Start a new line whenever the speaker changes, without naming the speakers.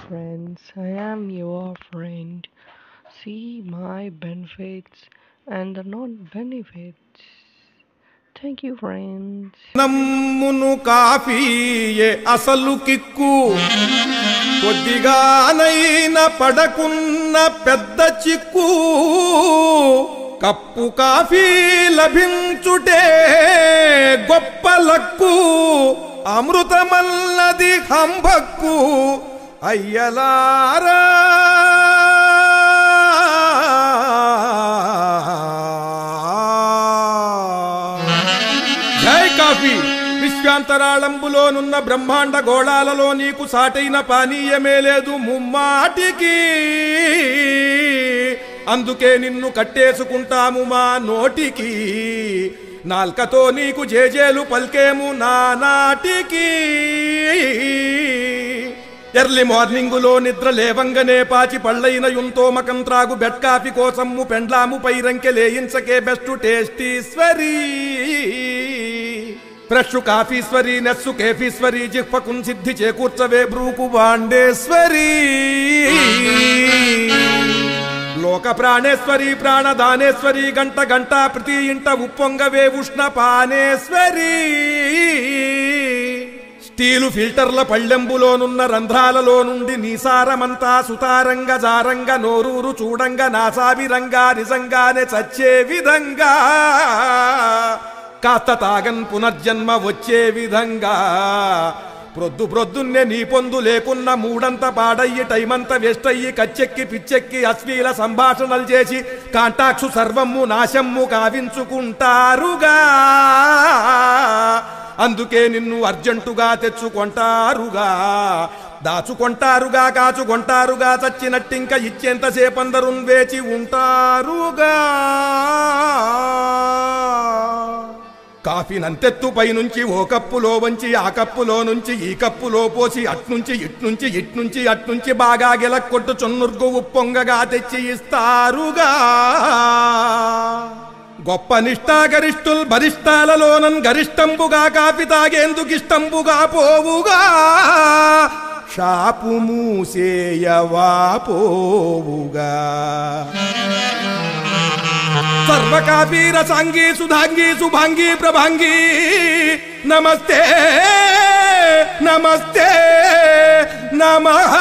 friends. I am your friend. See my benefits and the non-benefits. Thank you, friends.
నమ్మును కాఫీయే అసలు kick కొద్దిగానైనా పడకున్న పెద్ద చిక్కు cup coffee లభించుటే గొప్ప luck అమృతమల్లది హంభక్కు అయ్యలారా జై కాఫీ విశ్వాంతరాళంబులోనున్న బ్రహ్మాండ గోళాలలో నీకు సాటైన పానీయమే లేదు ముమ్మాటికి అందుకే నిన్ను కట్టేసుకుంటాము మా నోటికి నాల్కతో నీకు జేజేలు పల్కేము నానాటికి ఎర్లీ మార్నింగులో నిద్ర లేవంగనే పాచి పళ్ళైన యుంతోమకం త్రాగు బెడ్ కాఫీ కోసము పెండ్లాము పైరంకె లేయించకే బెస్ట్ టేస్టీశ్వరీ ఫ్రెష్ కాఫీశ్వరి నెస్సు కేఫీశ్వరి జిహ్వకున్ సిద్ధి చేకూర్చవే బ్రూకు బాండేశ్వరి లోక ప్రాణేశ్వరి ప్రాణదానేశ్వరి గంట గంట ప్రతి ఇంట ఉప్పొంగవే ఉష్ణ పానేశ్వరి స్టీలు ఫిల్టర్ల పళ్ళెంబులోనున్న రంధ్రాలలో నుండి నీసారమంతా సుతారంగ జారంగ నోరూరు చూడంగ నాసావిరంగా నిజంగానే చచ్చే విధంగా కాస్త తాగన్ పునర్జన్మ వచ్చే విధంగా ప్రొద్దున్నే నీ పొందు లేకున్న మూడంత పాడయ్యి టైమంతా వేస్ట్ అయ్యి కచ్చెక్కి పిచ్చెక్కి అశ్లీల సంభాషణలు చేసి కాంటాక్సు సర్వము నాశమ్ము కావించుకుంటారుగా అందుకే నిన్ను అర్జెంటుగా తెచ్చుకొంటారుగా దాచుకొంటారుగా కాచుకొంటారుగా చచ్చినట్టింక ఇచ్చేంతసేపు అందరూ వేచి ఉంటారుగా కాఫీ నంతెత్తు పైనుంచి ఓ కప్పులో వంచి ఆ కప్పులో నుంచి ఈ కప్పులో పోసి అట్నుంచి ఇట్నుంచి ఇట్నుంచి అట్నుంచి బాగా గెలక్కొట్టు చున్నుర్గు ఉప్పొంగగా తెచ్చి ఇస్తారుగా గొప్ప నిష్ఠాగరిష్ఠుల్ బరిష్టాలలోనన్ గరిష్టంబుగా కాఫీ తాగేందుకిష్టంబుగా పోవుగా షాపు మూసేయవా పోవుగా సర్వకాఫీ రసాంగి సుధాంగి శుభాంగి ప్రభాంగి నమస్తే నమస్తే నమః